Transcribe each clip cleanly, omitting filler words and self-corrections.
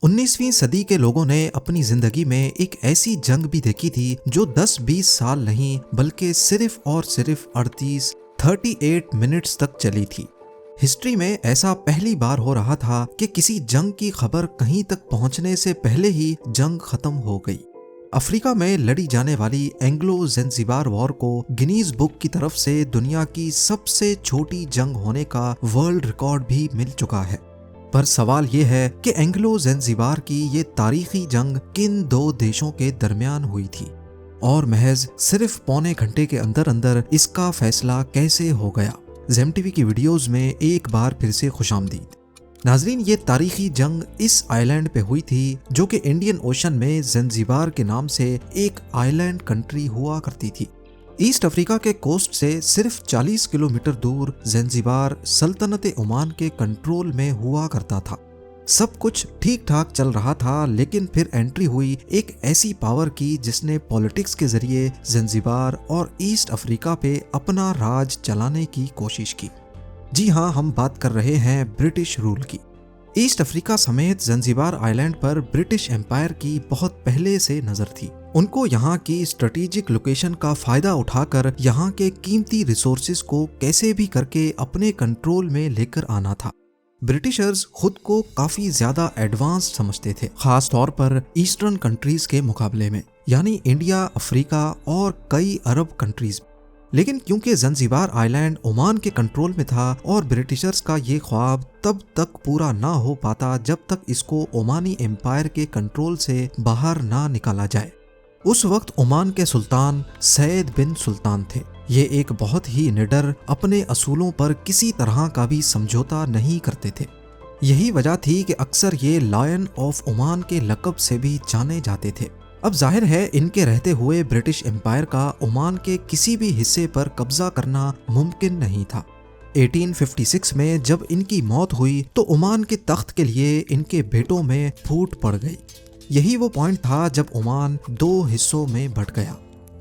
19वीं सदी के लोगों ने अपनी जिंदगी में एक ऐसी जंग भी देखी थी जो 10-20 साल नहीं बल्कि सिर्फ और सिर्फ 38 मिनट्स तक चली थी। हिस्ट्री में ऐसा पहली बार हो रहा था कि किसी जंग की खबर कहीं तक पहुंचने से पहले ही जंग खत्म हो गई। अफ्रीका में लड़ी जाने वाली एंग्लो ज़ंजीबार वॉर को गिनीज बुक की तरफ से दुनिया की सबसे छोटी जंग होने का वर्ल्ड रिकॉर्ड भी मिल चुका है। पर सवाल ये है कि एंग्लो ज़ंजीबार की ये तारीखी जंग किन दो देशों के दरमियान हुई थी और महज सिर्फ पौने घंटे के अंदर अंदर इसका फैसला कैसे हो गया। ज़ेम टीवी की वीडियोस में एक बार फिर से खुशामदीद। नाजरीन, ये तारीखी जंग इस आइलैंड पे हुई थी जो कि इंडियन ओशन में ज़ंजीबार के नाम से एक आइलैंड कंट्री हुआ करती थी। ईस्ट अफ्रीका के कोस्ट से सिर्फ 40 किलोमीटर दूर ज़ंजीबार सल्तनत ओमान के कंट्रोल में हुआ करता था। सब कुछ ठीक ठाक चल रहा था, लेकिन फिर एंट्री हुई एक ऐसी पावर की जिसने पॉलिटिक्स के जरिए ज़ंजीबार और ईस्ट अफ्रीका पे अपना राज चलाने की कोशिश की। जी हाँ, हम बात कर रहे हैं ब्रिटिश रूल की। ईस्ट अफ्रीका समेत ज़ंजीबार आइलैंड पर ब्रिटिश एम्पायर की बहुत पहले से नजर थी। उनको यहाँ की स्ट्रेटेजिक लोकेशन का फायदा उठाकर यहाँ के कीमती रिसोर्सेज को कैसे भी करके अपने कंट्रोल में लेकर आना था। ब्रिटिशर्स खुद को काफी ज्यादा एडवांस समझते थे, खास तौर पर ईस्टर्न कंट्रीज के मुकाबले में, यानी इंडिया, अफ्रीका और कई अरब कंट्रीज। लेकिन क्योंकि ज़ंजीबार आइलैंड ओमान के कंट्रोल में था और ब्रिटिशर्स का ये ख्वाब तब तक पूरा ना हो पाता जब तक इसको ओमानी एम्पायर के कंट्रोल से बाहर ना निकाला जाए। उस वक्त ओमान के सुल्तान सैयद बिन सुल्तान थे। ये एक बहुत ही निडर, अपने असूलों पर किसी तरह का भी समझौता नहीं करते थे। यही वजह थी कि अक्सर ये लायन ऑफ ओमान के लक़ब से भी जाने जाते थे। अब जाहिर है इनके रहते हुए ब्रिटिश एम्पायर का ओमान के किसी भी हिस्से पर कब्जा करना मुमकिन नहीं था। 1856 में जब इनकी मौत हुई तो ओमान के तख्त के लिए इनके बेटों में फूट पड़ गई। यही वो पॉइंट था जब ओमान दो हिस्सों में बंट गया।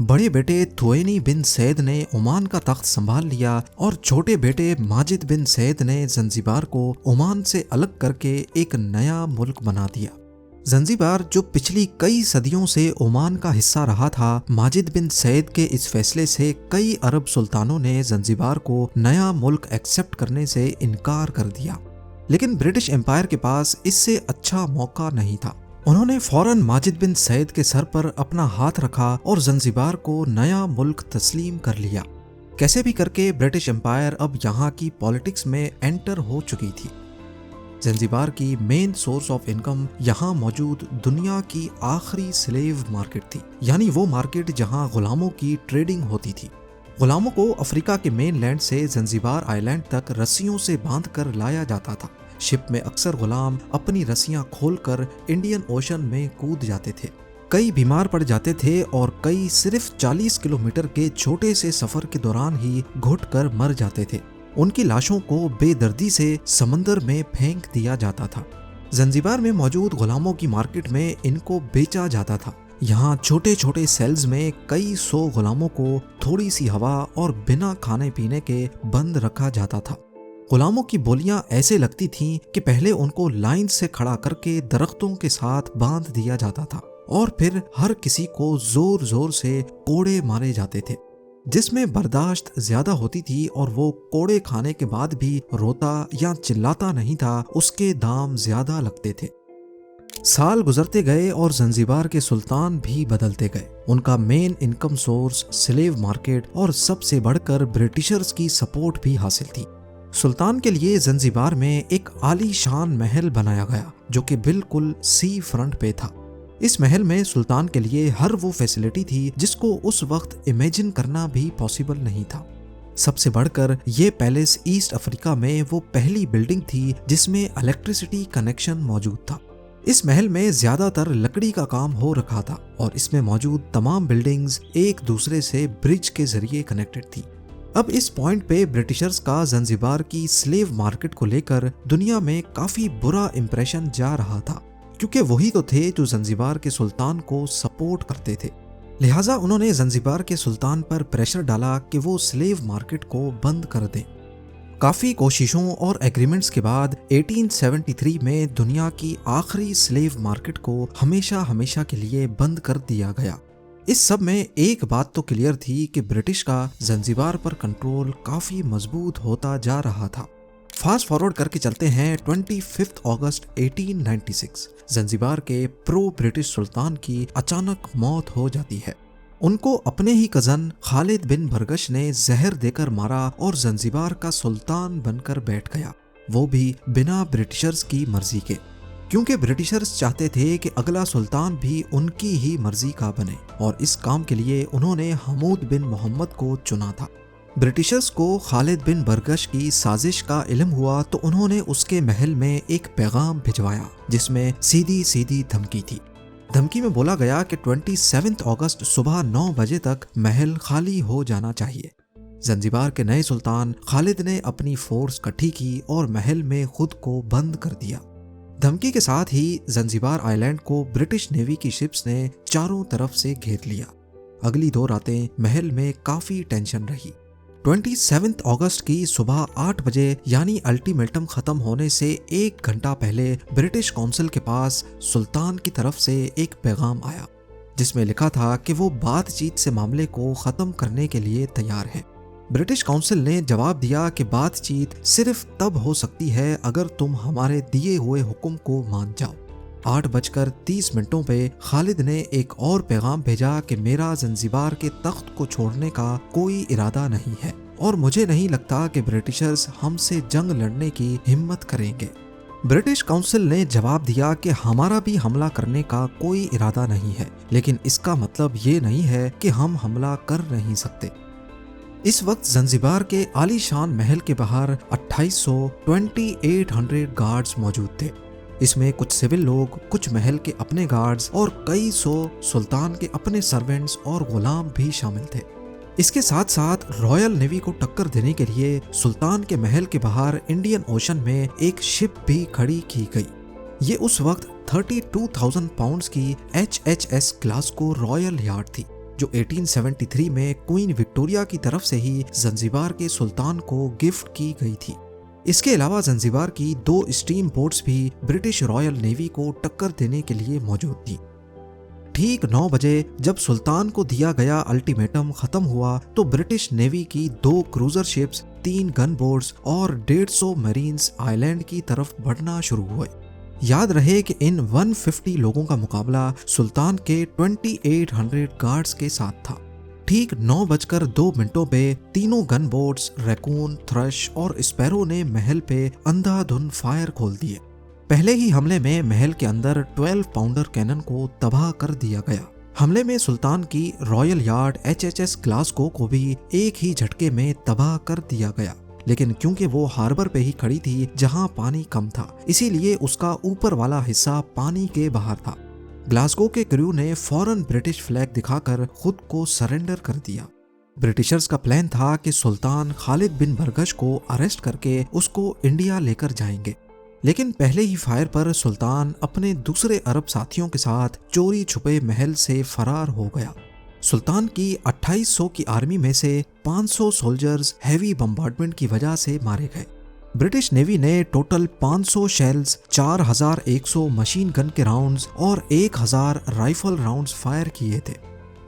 बड़े बेटे थुएनी बिन सैद ने ओमान का तख्त संभाल लिया और छोटे बेटे माजिद बिन सैद ने ज़ंजीबार को ओमान से अलग करके एक नया मुल्क बना दिया। ज़ंजीबार जो पिछली कई सदियों से ओमान का हिस्सा रहा था, माजिद बिन सैद के इस फैसले से कई अरब सुल्तानों ने ज़ंजीबार को नया मुल्क एक्सेप्ट करने से इनकार कर दिया। लेकिन ब्रिटिश एम्पायर के पास इससे अच्छा मौका नहीं था। उन्होंने फौरन माजिद बिन सैद के सर पर अपना हाथ रखा और ज़ंजीबार को नया मुल्क तस्लीम कर लिया। कैसे भी करके ब्रिटिश एम्पायर अब यहाँ की पॉलिटिक्स में एंटर हो चुकी थी। ज़ंजीबार की मेन सोर्स ऑफ इनकम यहाँ मौजूद दुनिया की आखिरी स्लेव मार्केट थी, यानी वो मार्केट जहाँ गुलामों की ट्रेडिंग होती थी। गुलामों को अफ्रीका के मेन लैंड से ज़ंजीबार आइलैंड तक रस्सियों से बांध कर लाया जाता था। शिप में अक्सर गुलाम अपनी रस्सियां खोलकर इंडियन ओशन में कूद जाते थे। कई बीमार पड़ जाते थे और कई सिर्फ 40 किलोमीटर के छोटे से सफर के दौरान ही घुट कर मर जाते थे। उनकी लाशों को बेदर्दी से समंदर में फेंक दिया जाता था। ज़ंजीबार में मौजूद गुलामों की मार्केट में इनको बेचा जाता था। यहाँ छोटे छोटे सेल्स में कई 100 गुलामों को थोड़ी सी हवा और बिना खाने पीने के बंद रखा जाता था। गुलामों की बोलियां ऐसे लगती थीं कि पहले उनको लाइन से खड़ा करके दरख्तों के साथ बांध दिया जाता था और फिर हर किसी को जोर जोर से कोड़े मारे जाते थे। जिसमें बर्दाश्त ज्यादा होती थी और वो कोड़े खाने के बाद भी रोता या चिल्लाता नहीं था, उसके दाम ज्यादा लगते थे। साल गुजरते गए और ज़ंजीबार के सुल्तान भी बदलते गए। उनका main income source slave market और सबसे बढ़कर ब्रिटिशर्स की सपोर्ट भी हासिल थी। सुल्तान के लिए ज़ंजीबार में एक आलीशान महल बनाया गया जो कि बिल्कुल सी फ्रंट पे था। इस महल में सुल्तान के लिए हर वो फैसिलिटी थी जिसको उस वक्त इमेजिन करना भी पॉसिबल नहीं था। सबसे बढ़कर ये पैलेस ईस्ट अफ्रीका में वो पहली बिल्डिंग थी जिसमें इलेक्ट्रिसिटी कनेक्शन मौजूद था। इस महल में ज्यादातर लकड़ी का काम हो रखा था और इसमें मौजूद तमाम बिल्डिंग्स एक दूसरे से ब्रिज के जरिए कनेक्टेड थी। अब इस पॉइंट पे ब्रिटिशर्स का ज़ंजीबार की स्लेव मार्केट को लेकर दुनिया में काफी बुरा इंप्रेशन जा रहा था, क्योंकि वही तो थे जो ज़ंजीबार के सुल्तान को सपोर्ट करते थे। लिहाजा उन्होंने ज़ंजीबार के सुल्तान पर प्रेशर डाला कि वो स्लेव मार्केट को बंद कर दें। काफी कोशिशों और एग्रीमेंट्स के बाद 1873 में दुनिया की आखिरी स्लेव मार्केट को हमेशा हमेशा के लिए बंद कर दिया गया। इस सब में एक बात तो क्लियर थी कि ब्रिटिश का ज़ंजीबार पर कंट्रोल काफी मजबूत होता जा रहा था। फास्ट फॉरवर्ड करके चलते हैं 25 अगस्त 1896। ज़ंजीबार के प्रो ब्रिटिश सुल्तान की अचानक मौत हो जाती है। उनको अपने ही कजन खालिद बिन बरगश ने जहर देकर मारा और ज़ंजीबार का सुल्तान बनकर बैठ गया, वो भी बिना ब्रिटिशर्स की मर्जी के, क्योंकि ब्रिटिशर्स चाहते थे कि अगला सुल्तान भी उनकी ही मर्जी का बने और इस काम के लिए उन्होंने हमूद बिन मोहम्मद को चुना था। ब्रिटिशर्स को खालिद बिन बरगश की साजिश का इल्म हुआ तो उन्होंने उसके महल में एक पैगाम भिजवाया जिसमें सीधी सीधी धमकी थी। धमकी में बोला गया कि 27 अगस्त सुबह 9 बजे तक महल खाली हो जाना चाहिए। ज़ंजीबार के नए सुल्तान खालिद ने अपनी फोर्स इकट्ठी की और महल में खुद को बंद कर दिया। धमकी के साथ ही ज़ंजीबार आइलैंड को ब्रिटिश नेवी की शिप्स ने चारों तरफ से घेर लिया। अगली 2 रातें महल में काफी टेंशन रही। 27 अगस्त की सुबह 8 बजे यानी अल्टीमेटम खत्म होने से 1 घंटा पहले ब्रिटिश काउंसिल के पास सुल्तान की तरफ से एक पैगाम आया जिसमें लिखा था कि वो बातचीत से मामले को खत्म करने के लिए तैयार है। ब्रिटिश काउंसिल ने जवाब दिया कि बातचीत सिर्फ तब हो सकती है अगर तुम हमारे दिए हुए हुक्म को मान जाओ। 8:30 पे खालिद ने एक और पैगाम भेजा कि मेरा ज़ंजीबार के तख्त को छोड़ने का कोई इरादा नहीं है और मुझे नहीं लगता कि ब्रिटिशर्स हमसे जंग लड़ने की हिम्मत करेंगे। ब्रिटिश काउंसिल ने जवाब दिया कि हमारा भी हमला करने का कोई इरादा नहीं है, लेकिन इसका मतलब ये नहीं है कि हम हमला कर नहीं सकते। इस वक्त ज़ंजीबार के आलीशान महल के बाहर 2800 गार्ड्स मौजूद थे। इसमें कुछ सिविल लोग, कुछ महल के अपने गार्ड्स और कई सौ सुल्तान के अपने सर्वेंट्स और गुलाम भी शामिल थे। इसके साथ साथ रॉयल नेवी को टक्कर देने के लिए सुल्तान के महल के बाहर इंडियन ओशन में एक शिप भी खड़ी की गई। ये उस वक्त 32,000 पाउंड्स की HHS ग्लासगो रॉयल यार्ड थी जो 1873 में क्वीन विक्टोरिया की तरफ से ही ज़ंजीबार के सुल्तान को गिफ्ट की गई थी। इसके अलावा ज़ंजीबार की 2 स्टीम बोट्स भी ब्रिटिश रॉयल नेवी को टक्कर देने के लिए मौजूद थी। ठीक 9 बजे जब सुल्तान को दिया गया अल्टीमेटम खत्म हुआ तो ब्रिटिश नेवी की 2 क्रूजर शिप्स, 3 गन बोट्स और 150 मरीन्स आइलैंड की तरफ बढ़ना शुरू हुए। याद रहे कि इन 150 लोगों का मुकाबला सुल्तान के 2800 गार्ड्स के साथ था। ठीक 9:02 पे तीनों गन बोट्स रैकून, थ्रश और स्पैरो ने महल पे अंधाधुंध फायर खोल दिए। पहले ही हमले में महल के अंदर 12 पाउंडर कैनन को तबाह कर दिया गया। हमले में सुल्तान की रॉयल यार्ड HHS ग्लासगो को भी एक ही झटके में तबाह कर दिया गया, लेकिन क्योंकि वो हार्बर पे ही खड़ी थी जहां पानी कम था, इसीलिए उसका ऊपर वाला हिस्सा पानी के बाहर था। ग्लासगो के क्रू ने फौरन ब्रिटिश फ्लैग दिखाकर खुद को सरेंडर कर दिया। ब्रिटिशर्स का प्लान था कि सुल्तान खालिद बिन बरगश को अरेस्ट करके उसको इंडिया लेकर जाएंगे, लेकिन पहले ही फायर पर सुल्तान अपने दूसरे अरब साथियों के साथ चोरी छुपे महल से फरार हो गया। सुल्तान की 2800 की आर्मी में से 500 सोल्जर्स हैवी बम्बार्डमेंट की वजह से मारे गए। ब्रिटिश नेवी ने टोटल 500 शेल्स, 4100 मशीन गन के राउंड्स और 1000 राइफल राउंड्स फायर किए थे।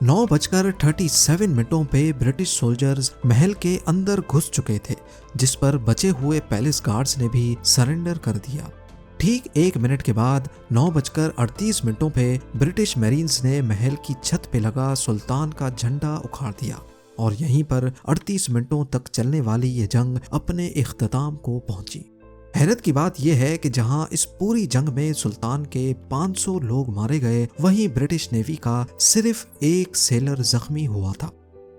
9:37 पे ब्रिटिश सोल्जर्स महल के अंदर घुस चुके थे, जिस पर बचे हुए पैलेस गार्ड्स ने भी सरेंडर कर दिया। ठीक 1 मिनट के बाद 9:38 पे ब्रिटिश मैरीन्स ने महल की छत पे लगा सुल्तान का झंडा उखाड़ दिया और यहीं पर 38 मिनटों तक चलने वाली ये जंग अपने इख्तिताम को पहुंची। हैरत की बात यह है कि जहां इस पूरी जंग में सुल्तान के 500 लोग मारे गए, वहीं ब्रिटिश नेवी का सिर्फ एक सेलर जख्मी हुआ था।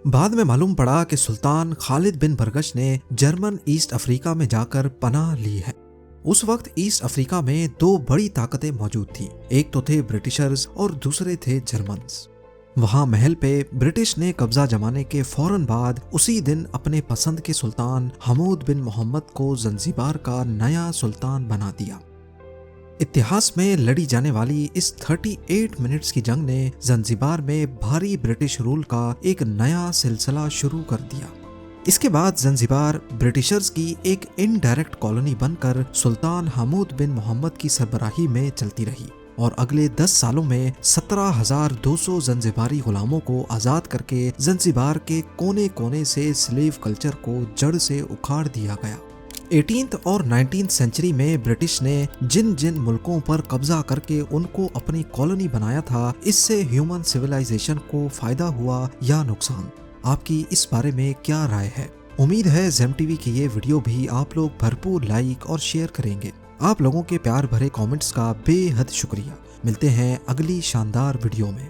बाद में मालूम पड़ा कि सुल्तान खालिद बिन बरगश ने जर्मन ईस्ट अफ्रीका में जाकर पनाह ली है। उस वक्त ईस्ट अफ्रीका में 2 बड़ी ताकतें मौजूद थी, एक तो थे ब्रिटिशर्स और दूसरे थे जर्मन्स। वहां महल पे ब्रिटिश ने कब्जा जमाने के फौरन बाद उसी दिन अपने पसंद के सुल्तान हमूद बिन मोहम्मद को ज़ंजीबार का नया सुल्तान बना दिया। इतिहास में लड़ी जाने वाली इस 38 मिनट्स की जंग ने ज़ंजीबार में भारी ब्रिटिश रूल का एक नया सिलसिला शुरू कर दिया। इसके बाद ज़ंज़िबार ब्रिटिशर्स की एक इनडायरेक्ट कॉलोनी बनकर सुल्तान हमूद बिन मोहम्मद की सरबराही में चलती रही और अगले 10 सालों में 17,200 ज़ंज़िबारी गुलामों को आज़ाद करके ज़ंज़िबार के कोने कोने से स्लेव कल्चर को जड़ से उखाड़ दिया गया। 18th और 19th सेंचुरी में ब्रिटिश ने जिन जिन मुल्कों पर कब्जा करके उनको अपनी कॉलोनी बनाया था, इससे ह्यूमन सिविलाइजेशन को फायदा हुआ या नुकसान? आपकी इस बारे में क्या राय है? उम्मीद है ज़ेम टीवी की ये वीडियो भी आप लोग भरपूर लाइक और शेयर करेंगे। आप लोगों के प्यार भरे कमेंट्स का बेहद शुक्रिया। मिलते हैं अगली शानदार वीडियो में।